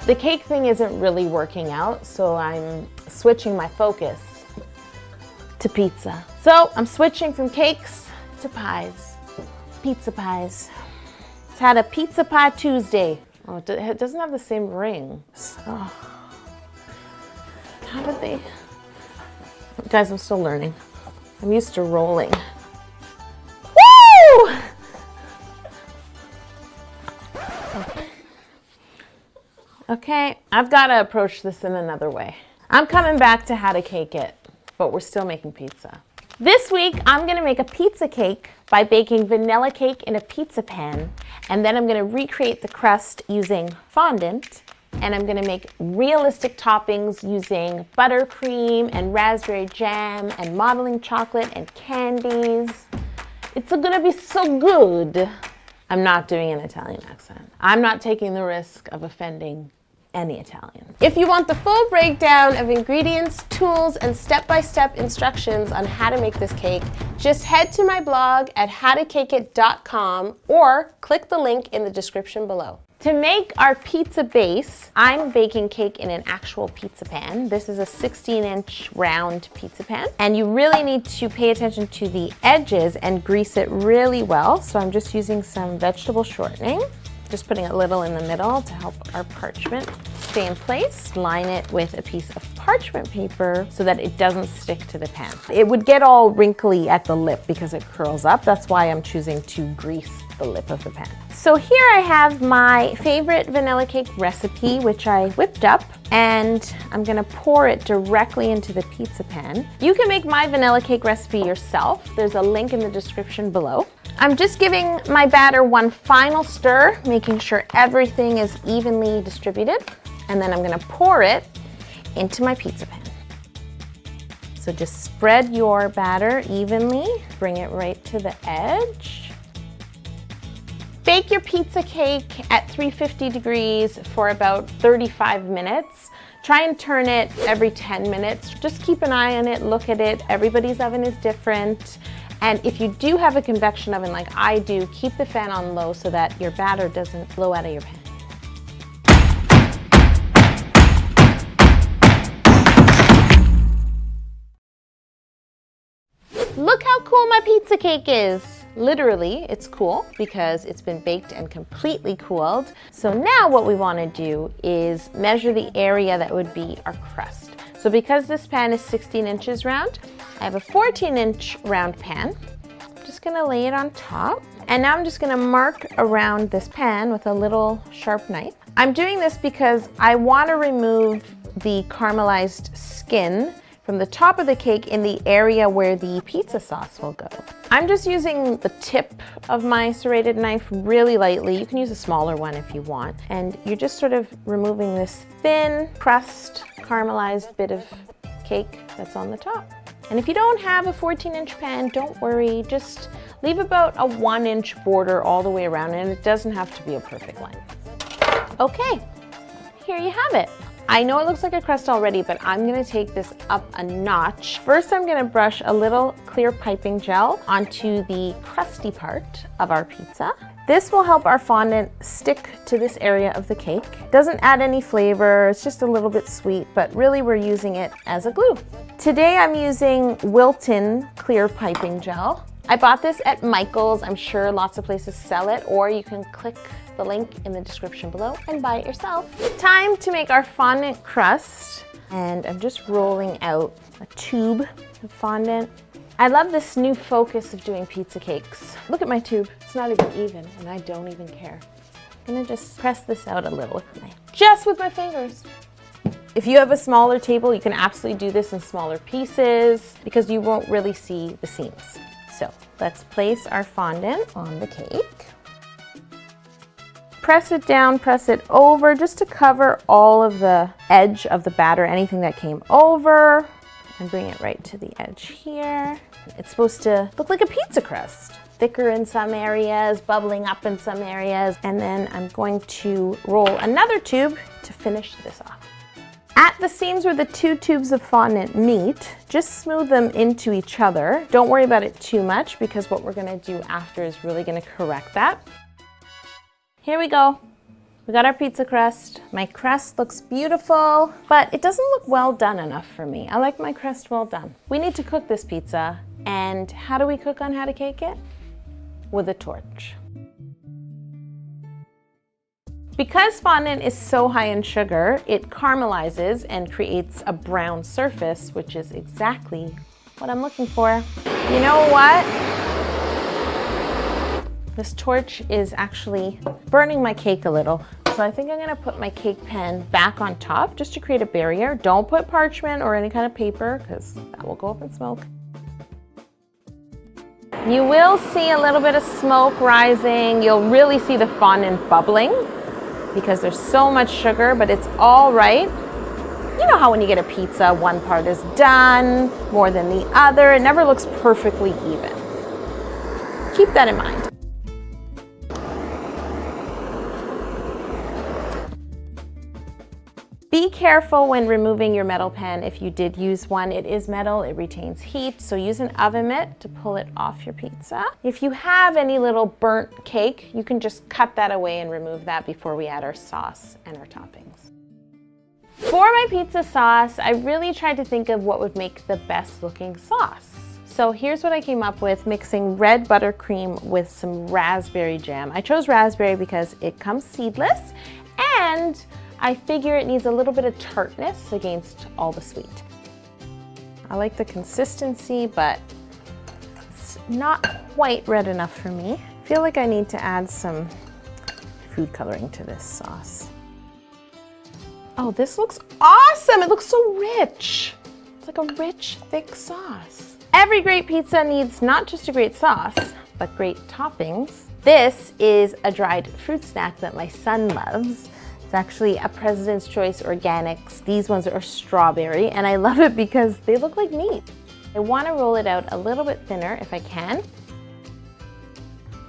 The cake thing isn't really working out, so I'm switching my focus to pizza. So I'm switching from cakes to pies. Pizza pies. It's had a Pizza Pie Tuesday. Oh, it doesn't have the same rings. Oh. How did they? Guys, I'm still learning. I'm used to rolling. Woo! Okay, I've got to approach this in another way. I'm coming back to how to cake it, but we're still making pizza. This week, I'm gonna make a pizza cake by baking vanilla cake in a pizza pan, and then I'm gonna recreate the crust using fondant, and I'm gonna make realistic toppings using buttercream and raspberry jam and modeling chocolate and candies. It's gonna be so good. I'm not doing an Italian accent. I'm not taking the risk of offending any Italian. If you want the full breakdown of ingredients, tools, and step-by-step instructions on how to make this cake, just head to my blog at howtocakeit.com or click the link in the description below. To make our pizza base, I'm baking cake in an actual pizza pan. This is a 16-inch round pizza pan, and you really need to pay attention to the edges and grease it really well. So I'm just using some vegetable shortening, just putting a little in the middle to help our parchment stay in place. Line it with a piece of parchment paper so that it doesn't stick to the pan. It would get all wrinkly at the lip because it curls up. That's why I'm choosing to grease the lip of the pan. So here I have my favorite vanilla cake recipe, which I whipped up, and I'm gonna pour it directly into the pizza pan. You can make my vanilla cake recipe yourself. There's a link in the description below. I'm just giving my batter one final stir, making sure everything is evenly distributed, and then I'm gonna pour it into my pizza pan. So just spread your batter evenly, bring it right to the edge. Bake your pizza cake at 350 degrees for about 35 minutes. Try and turn it every 10 minutes. Just keep an eye on it, look at it. Everybody's oven is different. And if you do have a convection oven like I do, keep the fan on low so that your batter doesn't blow out of your pan. Look how cool my pizza cake is. Literally, it's cool because it's been baked and completely cooled. So now what we want to do is measure the area that would be our crust. So because this pan is 16 inches round, I have a 14-inch round pan. I'm just going to lay it on top. And now I'm just going to mark around this pan with a little sharp knife. I'm doing this because I want to remove the caramelized skin from the top of the cake in the area where the pizza sauce will go. I'm just using the tip of my serrated knife really lightly. You can use a smaller one if you want. And you're just sort of removing this thin crust, caramelized bit of cake that's on the top. And if you don't have a 14-inch pan, don't worry. Just leave about a 1-inch border all the way around, and it doesn't have to be a perfect line. Okay, here you have it. I know it looks like a crust already, but I'm gonna take this up a notch. First, I'm gonna brush a little clear piping gel onto the crusty part of our pizza. This will help our fondant stick to this area of the cake. Doesn't add any flavor, it's just a little bit sweet, but really we're using it as a glue. Today I'm using Wilton clear piping gel. I bought this at Michael's. I'm sure lots of places sell it, or you can click the link in the description below and buy it yourself. Time to make our fondant crust, and I'm just rolling out a tube of fondant. I love this new focus of doing pizza cakes. Look at my tube, it's not even, and I don't even care. I'm gonna just press this out a little just with my fingers. If you have a smaller table, you can absolutely do this in smaller pieces because you won't really see the seams. So let's place our fondant on the cake. Press it down, press it over just to cover all of the edge of the batter, anything that came over, and bring it right to the edge here. It's supposed to look like a pizza crust. Thicker in some areas, bubbling up in some areas, and then I'm going to roll another tube to finish this off. At the seams where the two tubes of fondant meet, just smooth them into each other. Don't worry about it too much because what we're gonna do after is really gonna correct that. Here we go. We got our pizza crust. My crust looks beautiful, but it doesn't look well done enough for me. I like my crust well done. We need to cook this pizza, and how do we cook on How to Cake It? With a torch. Because fondant is so high in sugar, it caramelizes and creates a brown surface, which is exactly what I'm looking for. You know what? This torch is actually burning my cake a little. So I think I'm gonna put my cake pan back on top just to create a barrier. Don't put parchment or any kind of paper because that will go up in smoke. You will see a little bit of smoke rising. You'll really see the fondant bubbling because there's so much sugar, but it's all right. You know how when you get a pizza, one part is done more than the other. It never looks perfectly even. Keep that in mind. Be careful when removing your metal pan. If you did use one, it is metal, it retains heat, so use an oven mitt to pull it off your pizza. If you have any little burnt cake, you can just cut that away and remove that before we add our sauce and our toppings. For my pizza sauce, I really tried to think of what would make the best looking sauce. So here's what I came up with, mixing red buttercream with some raspberry jam. I chose raspberry because it comes seedless, and I figure it needs a little bit of tartness against all the sweet. I like the consistency, but it's not quite red enough for me. I feel like I need to add some food coloring to this sauce. Oh, this looks awesome! It looks so rich. It's like a rich, thick sauce. Every great pizza needs not just a great sauce, but great toppings. This is a dried fruit snack that my son loves. It's actually a President's Choice Organics. These ones are strawberry, and I love it because they look like meat. I want to roll it out a little bit thinner if I can.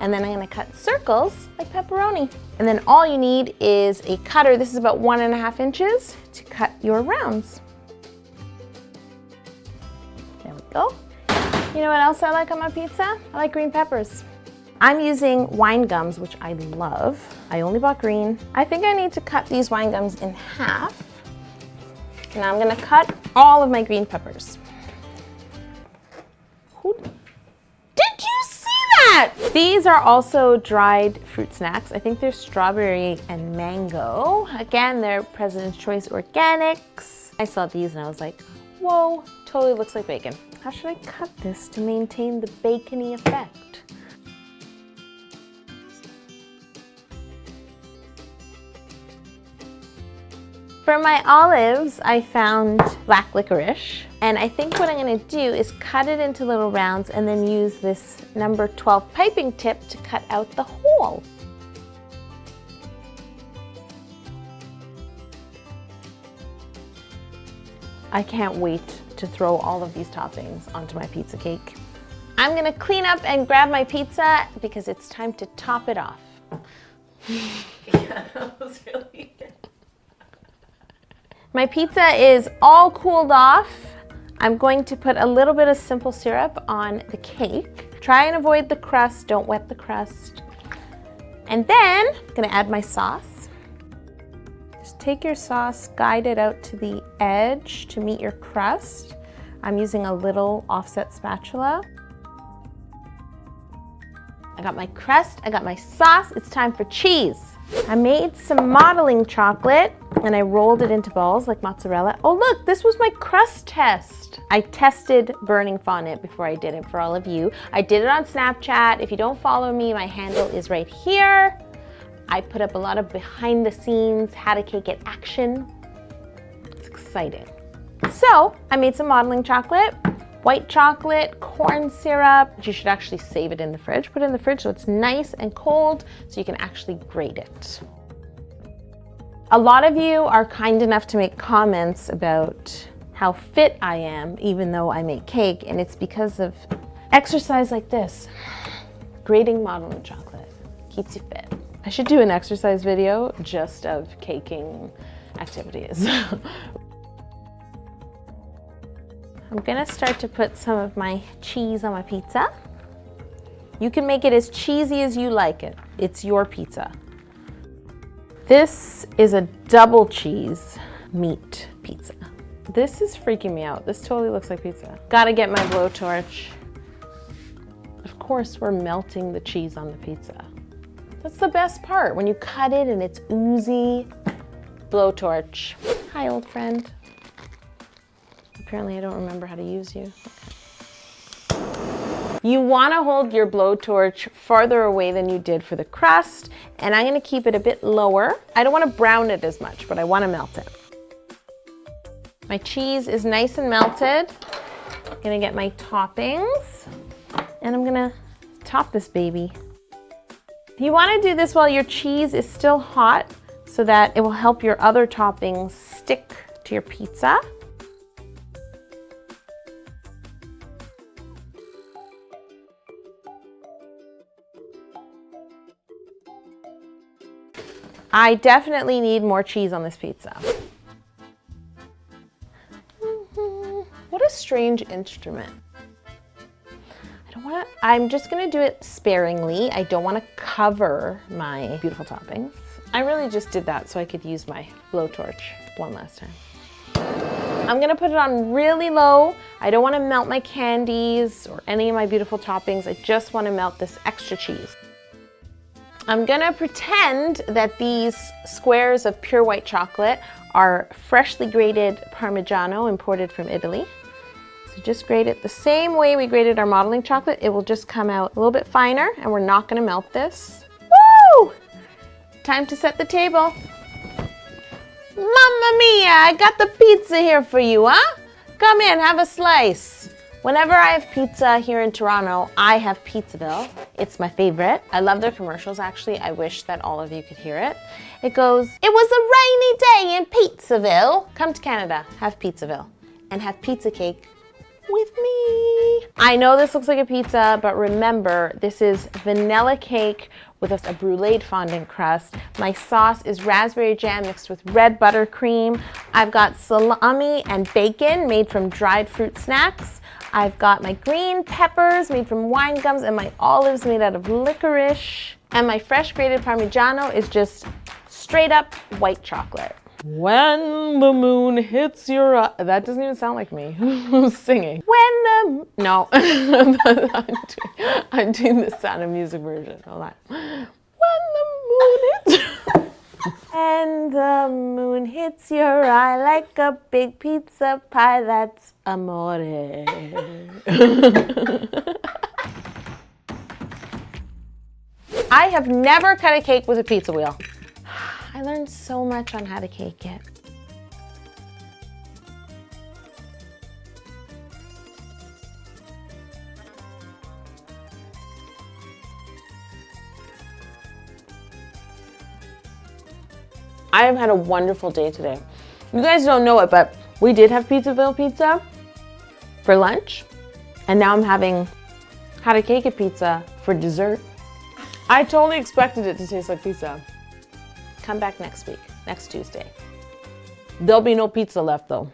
And then I'm going to cut circles like pepperoni. And then all you need is a cutter. This is about 1.5 inches to cut your rounds. There we go. You know what else I like on my pizza? I like green peppers. I'm using wine gums, which I love. I only bought green. I think I need to cut these wine gums in half. Now I'm gonna cut all of my green peppers. Did you see that? These are also dried fruit snacks. I think they're strawberry and mango. Again, they're President's Choice Organics. I saw these and I was like, whoa, totally looks like bacon. How should I cut this to maintain the bacony effect? For my olives, I found black licorice, and I think what I'm gonna do is cut it into little rounds and then use this number 12 piping tip to cut out the hole. I can't wait to throw all of these toppings onto my pizza cake. I'm gonna clean up and grab my pizza because it's time to top it off. Yeah, that was really good. My pizza is all cooled off. I'm going to put a little bit of simple syrup on the cake. Try and avoid the crust, don't wet the crust. And then I'm gonna add my sauce. Just take your sauce, guide it out to the edge to meet your crust. I'm using a little offset spatula. I got my crust, I got my sauce, it's time for cheese. I made some modeling chocolate and I rolled it into balls like mozzarella. Oh look, this was my crust test. I tested burning fondant before I did it for all of you. I did it on Snapchat. If you don't follow me, my handle is right here. I put up a lot of behind the scenes, how to cake it action. It's exciting. So I made some modeling chocolate, white chocolate, corn syrup. You should actually save it in the fridge. Put it in the fridge so it's nice and cold so you can actually grate it. A lot of you are kind enough to make comments about how fit I am even though I make cake, and it's because of exercise like this. Grating modeling chocolate keeps you fit. I should do an exercise video just of caking activities. I'm gonna start to put some of my cheese on my pizza. You can make it as cheesy as you like it. It's your pizza. This is a double cheese meat pizza. This is freaking me out. This totally looks like pizza. Gotta get my blowtorch. Of course, we're melting the cheese on the pizza. That's the best part, when you cut it and it's oozy. Blowtorch. Hi, old friend. Apparently I don't remember how to use you. You want to hold your blowtorch farther away than you did for the crust, and I'm going to keep it a bit lower. I don't want to brown it as much, but I want to melt it. My cheese is nice and melted. I'm going to get my toppings, and I'm going to top this baby. You want to do this while your cheese is still hot so that it will help your other toppings stick to your pizza. I definitely need more cheese on this pizza. What a strange instrument. I'm just gonna do it sparingly. I don't wanna cover my beautiful toppings. I really just did that so I could use my blowtorch one last time. I'm gonna put it on really low. I don't wanna melt my candies or any of my beautiful toppings. I just wanna melt this extra cheese. I'm gonna pretend that these squares of pure white chocolate are freshly grated Parmigiano imported from Italy. So just grate it the same way we grated our modeling chocolate. It will just come out a little bit finer, and we're not gonna melt this. Woo! Time to set the table. Mamma mia, I got the pizza here for you, huh? Come in, have a slice. Whenever I have pizza here in Toronto, I have Pizzaville. It's my favorite. I love their commercials, actually. I wish that all of you could hear it. It goes, "It was a rainy day in Pizzaville." Come to Canada, have Pizzaville, and have pizza cake with me. I know this looks like a pizza, but remember, this is vanilla cake with a brulee fondant crust. My sauce is raspberry jam mixed with red buttercream. I've got salami and bacon made from dried fruit snacks. I've got my green peppers made from wine gums and my olives made out of licorice. And my fresh grated Parmigiano is just straight up white chocolate. When the moon hits your eye. That doesn't even sound like me. Who's singing? No. I'm doing the Sound of Music version. Hold on. When the moon hits When the moon hits your eye like a big pizza pie, that's amore. I have never cut a cake with a pizza wheel. I learned so much on how to cake it. I have had a wonderful day today. You guys don't know it, but we did have Pizzaville pizza for lunch, and now I'm having how to cake a pizza for dessert. I totally expected it to taste like pizza. Come back next week, next Tuesday. There'll be no pizza left though.